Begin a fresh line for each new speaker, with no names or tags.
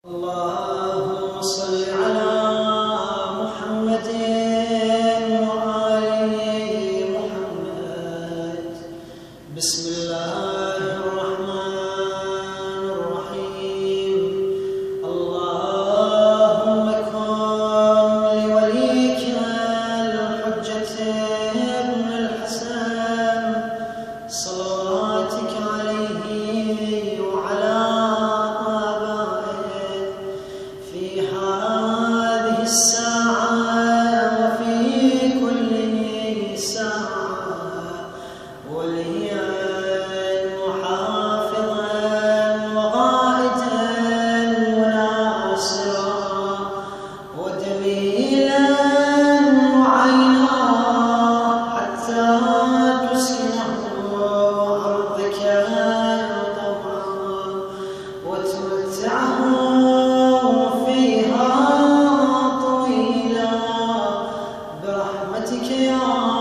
اللهم صل على محمد وآل محمد. بسم الله الرحمن الرحيم. اللهم كن لوليك الحجة ابن الحسن صلواتك عليه وعلى هذه الساعة وفي كل ساعة وليا وحافظا وقائدا وناصرا ودليلا وعينا حتى تسكنه أرضك طوعا وتمتعه برحمتك يا